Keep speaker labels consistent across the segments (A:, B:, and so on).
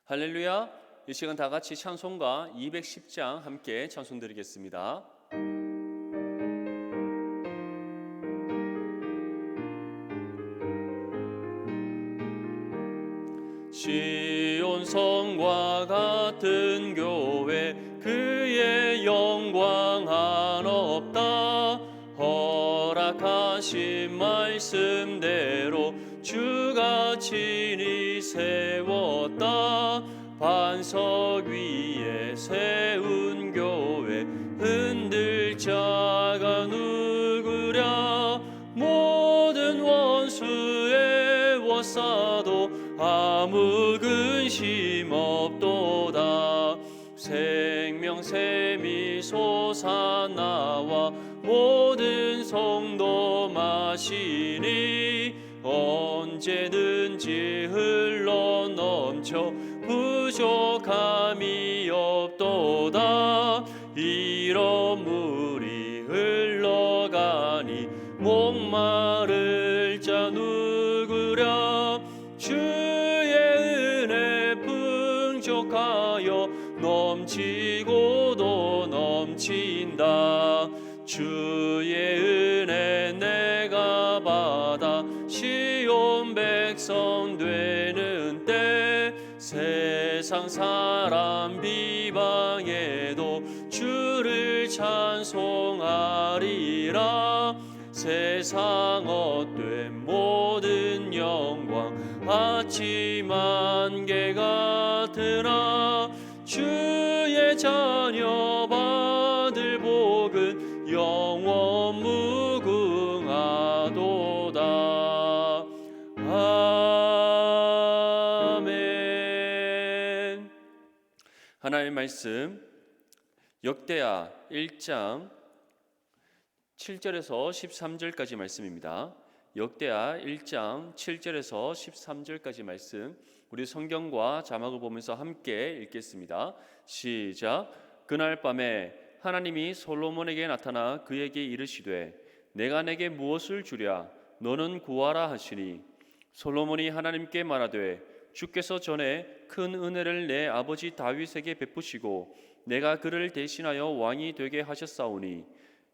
A: 할렐루야. 이 시간 다 같이 찬송가 210장 함께 찬송 드리겠습니다. 시온 성과 같은 교회 그의 영광 한없다. 허락하신 말씀대로 주가 친히 세웠다. 반석 위에 세운 교회 흔들 자가 누구랴. 모든 원수의 워싸도 아무 근심 없도다. 생명샘이 솟아나와 모든 성도 마시니 언제든지 흘러넘쳐 부족함이 없도다. 이런 물이 흘러가니 목마를 자 누구랴. 주의 은혜 풍족하여 넘치고도 넘친다. 주의 은혜 내가 받아 시온 백성 되는 때 세상 사람 비방해도 주를 찬송하리라. 세상 헛된 모든 영광 아침 안개 같으나 주의 자녀 받을 복은 영원 무궁하도다. 아멘. 하나님의 말씀 역대하 1장 7절에서 13절까지 말씀입니다. 역대하 1장 7절에서 13절까지 말씀, 우리 성경과 자막을 보면서 함께 읽겠습니다. 시작. 그날 밤에 하나님이 솔로몬에게 나타나 그에게 이르시되 내가 내게 무엇을 주랴. 너는 구하라 하시니 솔로몬이 하나님께 말하되 주께서 전에 큰 은혜를 내 아버지 다윗에게 베푸시고 내가 그를 대신하여 왕이 되게 하셨사오니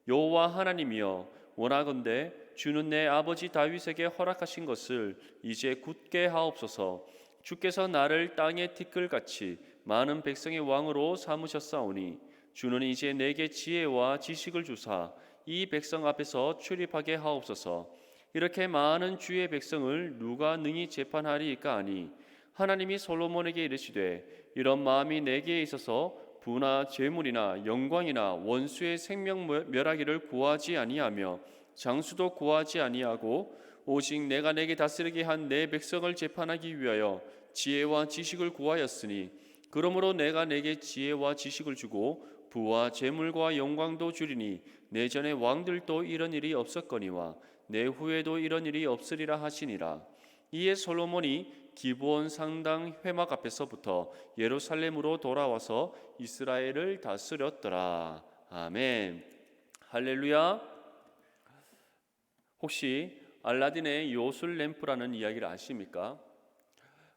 A: 여호와 하나님이여, 원하건대 주는 내 아버지 다윗에게 허락하신 것을 이제 굳게 하옵소서. 주께서 나를 땅의 티끌같이 많은 백성의 왕으로 삼으셨사오니 주는 이제 내게 지혜와 지식을 주사 이 백성 앞에서 출입하게 하옵소서. 이렇게 많은 주의 백성을 누가 능히 재판하리이까 하니 하나님이 솔로몬에게 이르시되 이런 마음이 내게 있어서 부나 재물이나 영광이나 원수의 생명 멸하기를 구하지 아니하며 장수도 구하지 아니하고 오직 내가 내게 다스리게 한 내 백성을 재판하기 위하여 지혜와 지식을 구하였으니 그러므로 내가 내게 지혜와 지식을 주고 부와 재물과 영광도 주리니 내 전에 왕들도 이런 일이 없었거니와 내 후에도 이런 일이 없으리라 하시니라. 이에 솔로몬이 기브온 상당 회막 앞에서부터 예루살렘으로 돌아와서 이스라엘을 다스렸더라. 아멘. 할렐루야. 혹시 알라딘의 요술 램프라는 이야기를 아십니까?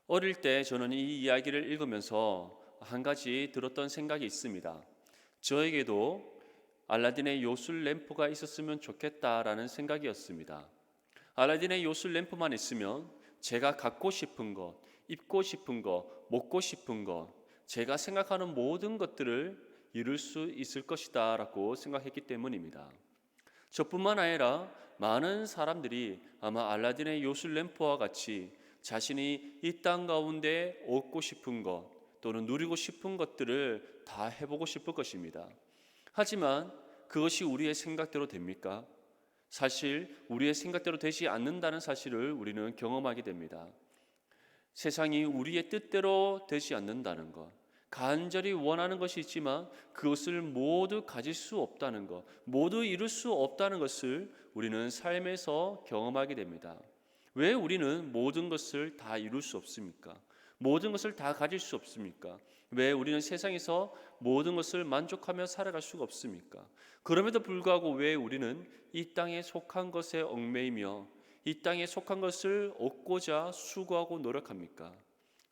A: 어릴 때 저는 이 이야기를 읽으면서 한 가지 들었던 생각이 있습니다. 저에게도 알라딘의 요술 램프가 있었으면 좋겠다라는 생각이었습니다. 알라딘의 요술 램프만 있으면 제가 갖고 싶은 것, 입고 싶은 것, 먹고 싶은 것, 제가 생각하는 모든 것들을 이룰 수 있을 것이다 라고 생각했기 때문입니다. 저뿐만 아니라 많은 사람들이 아마 알라딘의 요술 램프와 같이 자신이 이 땅 가운데 얻고 싶은 것 또는 누리고 싶은 것들을 다 해보고 싶을 것입니다. 하지만 그것이 우리의 생각대로 됩니까? 사실 우리의 생각대로 되지 않는다는 사실을 우리는 경험하게 됩니다. 세상이 우리의 뜻대로 되지 않는다는 것, 간절히 원하는 것이 있지만 그것을 모두 가질 수 없다는 것, 모두 이룰 수 없다는 것을 우리는 삶에서 경험하게 됩니다. 왜 우리는 모든 것을 다 이룰 수 없습니까? 모든 것을 다 가질 수 없습니까? 왜 우리는 세상에서 모든 것을 만족하며 살아갈 수가 없습니까? 그럼에도 불구하고 왜 우리는 이 땅에 속한 것에 얽매이며 이 땅에 속한 것을 얻고자 수고하고 노력합니까?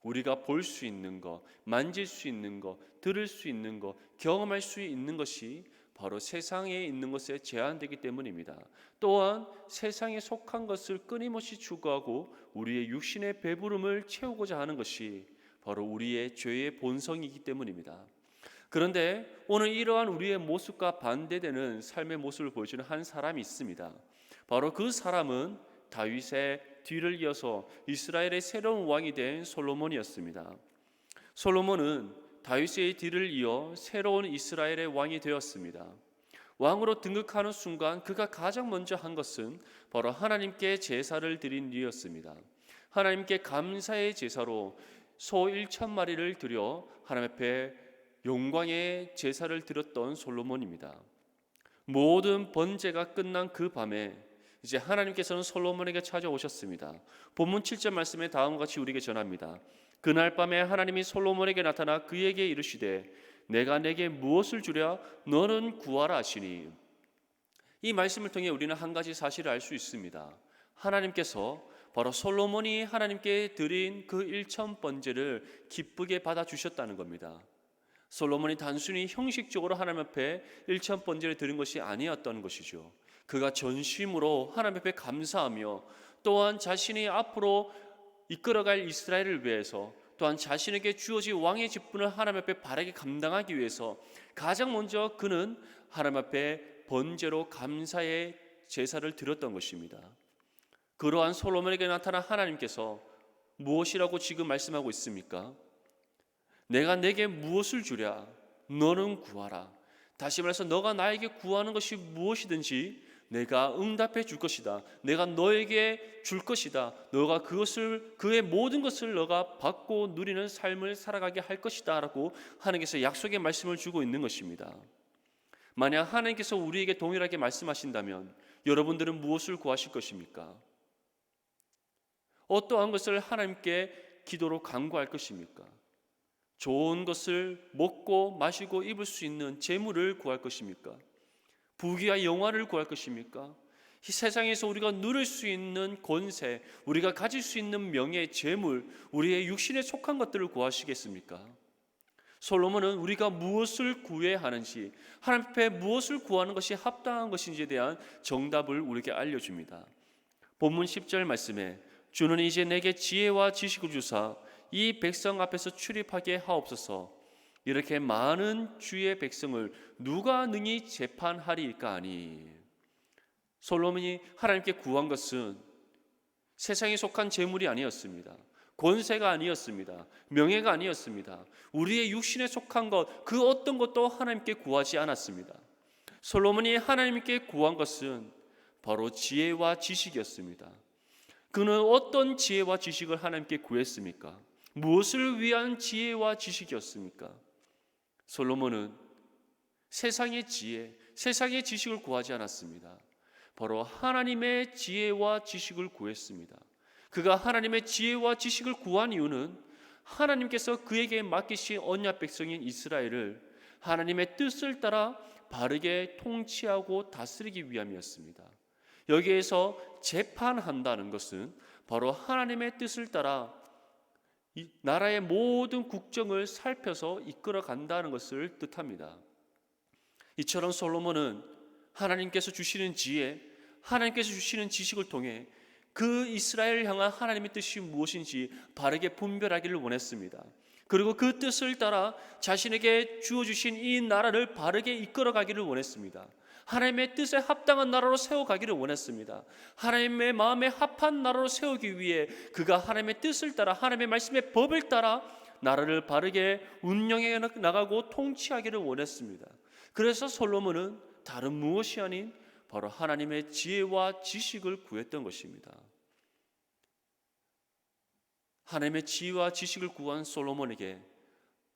A: 우리가 볼 수 있는 것, 만질 수 있는 것, 들을 수 있는 것, 경험할 수 있는 것이 바로 세상에 있는 것에 제한되기 때문입니다. 또한 세상에 속한 것을 끊임없이 추구하고 우리의 육신의 배부름을 채우고자 하는 것이 바로 우리의 죄의 본성이기 때문입니다. 그런데 오늘 이러한 우리의 모습과 반대되는 삶의 모습을 보여주는 한 사람이 있습니다. 바로 그 사람은 다윗의 뒤를 이어서 이스라엘의 새로운 왕이 된 솔로몬이었습니다. 솔로몬은 다윗의 뒤를 이어 새로운 이스라엘의 왕이 되었습니다. 왕으로 등극하는 순간 그가 가장 먼저 한 것은 바로 하나님께 제사를 드린 일이었습니다. 하나님께 감사의 제사로 소 1,000마리를 드려 하나님 앞에 영광의 제사를 드렸던 솔로몬입니다. 모든 번제가 끝난 그 밤에 이제 하나님께서는 솔로몬에게 찾아오셨습니다. 본문 7절 말씀에 다음과 같이 우리에게 전합니다. 그날 밤에 하나님이 솔로몬에게 나타나 그에게 이르시되 내가 내게 무엇을 주랴 너는 구하라 하시니. 이 말씀을 통해 우리는 한 가지 사실을 알 수 있습니다. 하나님께서 바로 솔로몬이 하나님께 드린 그 1,000번제를 기쁘게 받아주셨다는 겁니다. 솔로몬이 단순히 형식적으로 하나님 앞에 1,000번제를 드린 것이 아니었던 것이죠. 그가 전심으로 하나님 앞에 감사하며 또한 자신이 앞으로 이끌어갈 이스라엘을 위해서 또한 자신에게 주어진 왕의 직분을 하나님 앞에 바르게 감당하기 위해서 가장 먼저 그는 하나님 앞에 번제로 감사의 제사를 드렸던 것입니다. 그러한 솔로몬에게 나타난 하나님께서 무엇이라고 지금 말씀하고 있습니까? 내가 내게 무엇을 주랴 너는 구하라. 다시 말해서 너가 나에게 구하는 것이 무엇이든지 내가 응답해 줄 것이다. 내가 너에게 줄 것이다. 너가 그의 모든 것을 너가 받고 누리는 삶을 살아가게 할 것이다 라고 하나님께서 약속의 말씀을 주고 있는 것입니다. 만약 하나님께서 우리에게 동일하게 말씀하신다면 여러분들은 무엇을 구하실 것입니까? 어떠한 것을 하나님께 기도로 간구할 것입니까? 좋은 것을 먹고 마시고 입을 수 있는 재물을 구할 것입니까? 부귀와 영화를 구할 것입니까? 이 세상에서 우리가 누릴 수 있는 권세, 우리가 가질 수 있는 명예, 재물, 우리의 육신에 속한 것들을 구하시겠습니까? 솔로몬은 우리가 무엇을 구해야 하는지, 하나님 앞에 무엇을 구하는 것이 합당한 것인지에 대한 정답을 우리에게 알려줍니다. 본문 10절 말씀에 주는 이제 내게 지혜와 지식을 주사 이 백성 앞에서 출입하게 하옵소서. 이렇게 많은 주의 백성을 누가 능히 재판하리이까 하니. 솔로몬이 하나님께 구한 것은 세상에 속한 재물이 아니었습니다. 권세가 아니었습니다. 명예가 아니었습니다. 우리의 육신에 속한 것, 그 어떤 것도 하나님께 구하지 않았습니다. 솔로몬이 하나님께 구한 것은 바로 지혜와 지식이었습니다. 그는 어떤 지혜와 지식을 하나님께 구했습니까? 무엇을 위한 지혜와 지식이었습니까? 솔로몬은 세상의 지혜, 세상의 지식을 구하지 않았습니다. 바로 하나님의 지혜와 지식을 구했습니다. 그가 하나님의 지혜와 지식을 구한 이유는 하나님께서 그에게 맡기신 언약 백성인 이스라엘을 하나님의 뜻을 따라 바르게 통치하고 다스리기 위함이었습니다. 여기에서 재판한다는 것은 바로 하나님의 뜻을 따라 이 나라의 모든 국정을 살펴서 이끌어 간다는 것을 뜻합니다. 이처럼 솔로몬은 하나님께서 주시는 지혜, 하나님께서 주시는 지식을 통해 그 이스라엘을 향한 하나님의 뜻이 무엇인지 바르게 분별하기를 원했습니다. 그리고 그 뜻을 따라 자신에게 주어주신 이 나라를 바르게 이끌어가기를 원했습니다. 하나님의 뜻에 합당한 나라로 세워가기를 원했습니다. 하나님의 마음에 합한 나라로 세우기 위해 그가 하나님의 뜻을 따라 하나님의 말씀의 법을 따라 나라를 바르게 운영해 나가고 통치하기를 원했습니다. 그래서 솔로몬은 다른 무엇이 아닌 바로 하나님의 지혜와 지식을 구했던 것입니다. 하나님의 지혜와 지식을 구한 솔로몬에게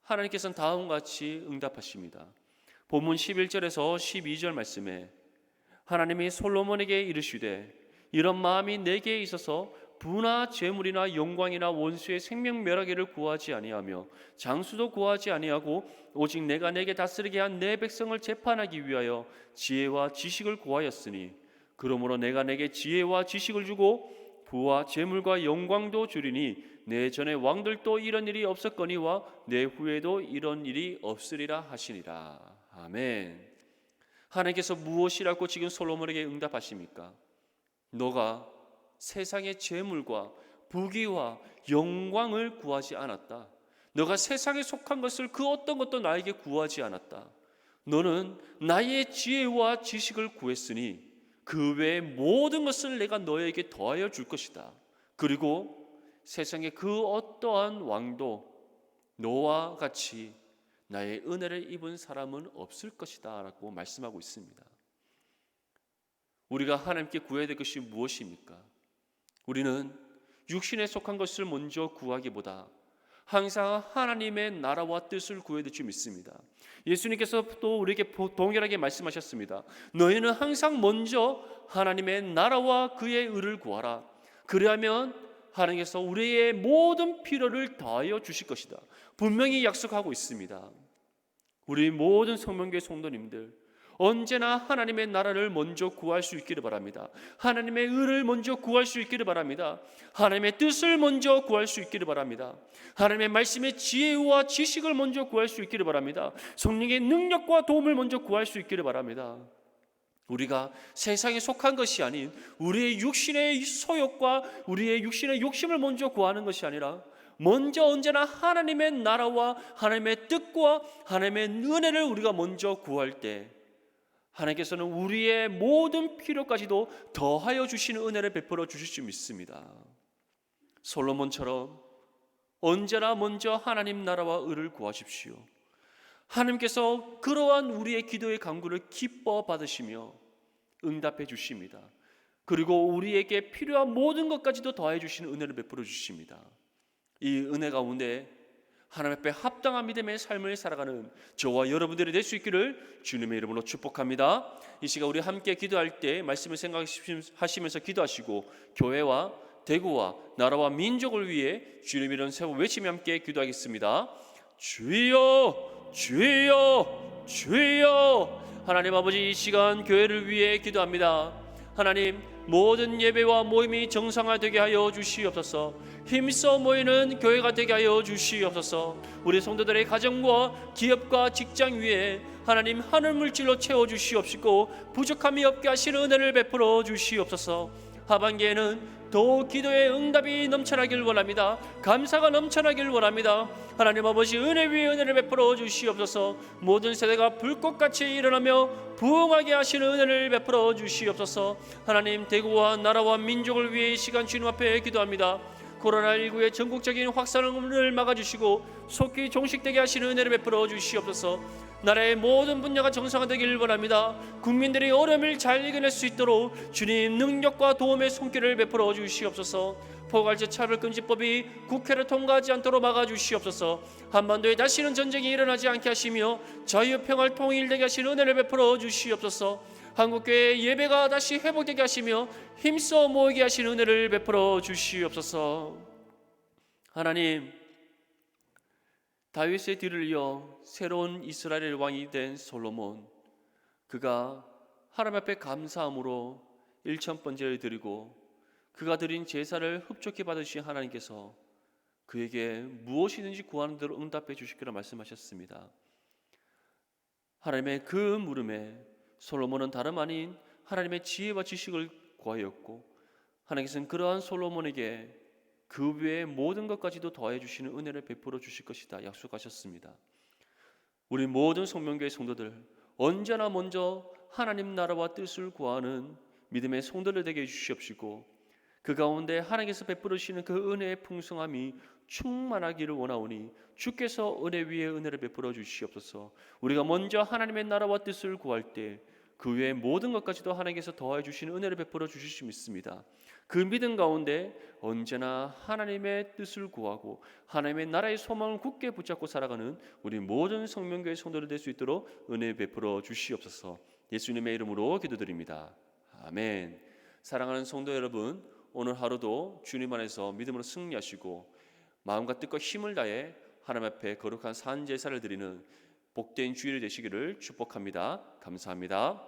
A: 하나님께서는 다음과 같이 응답하십니다. 본문 11절에서 12절 말씀에 하나님이 솔로몬에게 이르시되 이런 마음이 내게 있어서 부나 재물이나 영광이나 원수의 생명 멸하기를 구하지 아니하며 장수도 구하지 아니하고 오직 내가 내게 다스리게 한 내 백성을 재판하기 위하여 지혜와 지식을 구하였으니 그러므로 내가 내게 지혜와 지식을 주고 부와 재물과 영광도 주리니 내 전에 왕들도 이런 일이 없었거니와 내 후에도 이런 일이 없으리라 하시니라. 아멘. 하나님께서 무엇이라고 지금 솔로몬에게 응답하십니까? 너가 세상의 재물과 부귀와 영광을 구하지 않았다. 너가 세상에 속한 것을 그 어떤 것도 나에게 구하지 않았다. 너는 나의 지혜와 지식을 구했으니 그 외의 모든 것을 내가 너에게 더하여 줄 것이다. 그리고 세상의 그 어떠한 왕도 너와 같이 나의 은혜를 입은 사람은 없을 것이다 라고 말씀하고 있습니다. 우리가 하나님께 구해야 될 것이 무엇입니까? 우리는 육신에 속한 것을 먼저 구하기보다 항상 하나님의 나라와 뜻을 구해야 될 줄 믿습니다. 예수님께서 또 우리에게 동일하게 말씀하셨습니다. 너희는 항상 먼저 하나님의 나라와 그의 의를 구하라. 그리하면 하나님께서 우리의 모든 필요를 다하여 주실 것이다. 분명히 약속하고 있습니다. 우리 모든 성명교회 성도님들, 언제나 하나님의 나라를 먼저 구할 수 있기를 바랍니다. 하나님의 의를 먼저 구할 수 있기를 바랍니다. 하나님의 뜻을 먼저 구할 수 있기를 바랍니다. 하나님의 말씀의 지혜와 지식을 먼저 구할 수 있기를 바랍니다. 성령의 능력과 도움을 먼저 구할 수 있기를 바랍니다. 우리가 세상에 속한 것이 아닌 우리의 육신의 소욕과 우리의 육신의 욕심을 먼저 구하는 것이 아니라 먼저 언제나 하나님의 나라와 하나님의 뜻과 하나님의 은혜를 우리가 먼저 구할 때 하나님께서는 우리의 모든 필요까지도 더하여 주시는 은혜를 베풀어 주실 줄 믿습니다. 솔로몬처럼 언제나 먼저 하나님 나라와 의를 구하십시오. 하나님께서 그러한 우리의 기도의 간구를 기뻐 받으시며 응답해 주십니다. 그리고 우리에게 필요한 모든 것까지도 더해 주시는 은혜를 베풀어 주십니다. 이 은혜 가운데 하나님 앞에 합당한 믿음의 삶을 살아가는 저와 여러분들이 될 수 있기를 주님의 이름으로 축복합니다. 이 시간 우리 함께 기도할 때 말씀을 생각하시면서 기도하시고 교회와 대구와 나라와 민족을 위해 주님의 이름 세워 외치며 함께 기도하겠습니다. 주여 주여 주여. 하나님 아버지, 이 시간 교회를 위해 기도합니다. 하나님, 모든 예배와 모임이 정상화되게 하여 주시옵소서. 힘써 모이는 교회가 되게 하여 주시옵소서. 우리 성도들의 가정과 기업과 직장 위에 하나님 하늘 물질로 채워 주시옵시고 부족함이 없게 하시는 은혜를 베풀어 주시옵소서. 하반기에는 더욱 기도의 응답이 넘쳐나길 원합니다. 감사가 넘쳐나길 원합니다. 하나님 아버지, 은혜 위에 은혜를 베풀어 주시옵소서. 모든 세대가 불꽃같이 일어나며 부흥하게 하시는 은혜를 베풀어 주시옵소서. 하나님, 대구와 나라와 민족을 위해 이 시간 주님 앞에 기도합니다. 코로나19의 전국적인 확산을 막아주시고 속히 종식되게 하시는 은혜를 베풀어 주시옵소서. 나라의 모든 분야가 정상화되기를 원합니다. 국민들이 어려움을 잘 이겨낼 수 있도록 주님 능력과 도움의 손길을 베풀어 주시옵소서. 포괄적 차별금지법이 국회를 통과하지 않도록 막아주시옵소서. 한반도에 다시는 전쟁이 일어나지 않게 하시며 자유평화를 통일되게 하시는 은혜를 베풀어 주시옵소서. 한국교회의 예배가 다시 회복되게 하시며 힘써 모이게 하시는 은혜를 베풀어 주시옵소서. 하나님, 다윗의 뒤를 이어 새로운 이스라엘 왕이 된 솔로몬, 그가 하나님 앞에 감사함으로 일천번제를 드리고 그가 드린 제사를 흡족히 받으신 하나님께서 그에게 무엇이든지 구하는 대로 응답해 주시기를 말씀하셨습니다. 하나님의 그 물음에 솔로몬은 다름 아닌 하나님의 지혜와 지식을 구하였고, 하나님께서는 그러한 솔로몬에게 그 외의 모든 것까지도 더해 주시는 은혜를 베풀어 주실 것이다 약속하셨습니다. 우리 모든 성명교회 성도들, 언제나 먼저 하나님 나라와 뜻을 구하는 믿음의 성도들 되게 해주시옵시고, 그 가운데 하나님께서 베풀으시는 그 은혜의 풍성함이 충만하기를 원하오니 주께서 은혜 위에 은혜를 베풀어 주시옵소서. 우리가 먼저 하나님의 나라와 뜻을 구할 때 그 외의 모든 것까지도 하나님께서 더해 주시는 은혜를 베풀어 주실 수 믿습니다. 그 믿음 가운데 언제나 하나님의 뜻을 구하고 하나님의 나라의 소망을 굳게 붙잡고 살아가는 우리 모든 성명교회 성도들 될 수 있도록 은혜 베풀어 주시옵소서. 예수님의 이름으로 기도드립니다. 아멘. 사랑하는 성도 여러분, 오늘 하루도 주님 안에서 믿음으로 승리하시고 마음과 뜻과 힘을 다해 하나님 앞에 거룩한 산 제사를 드리는 복된 주일이 되시기를 축복합니다. 감사합니다.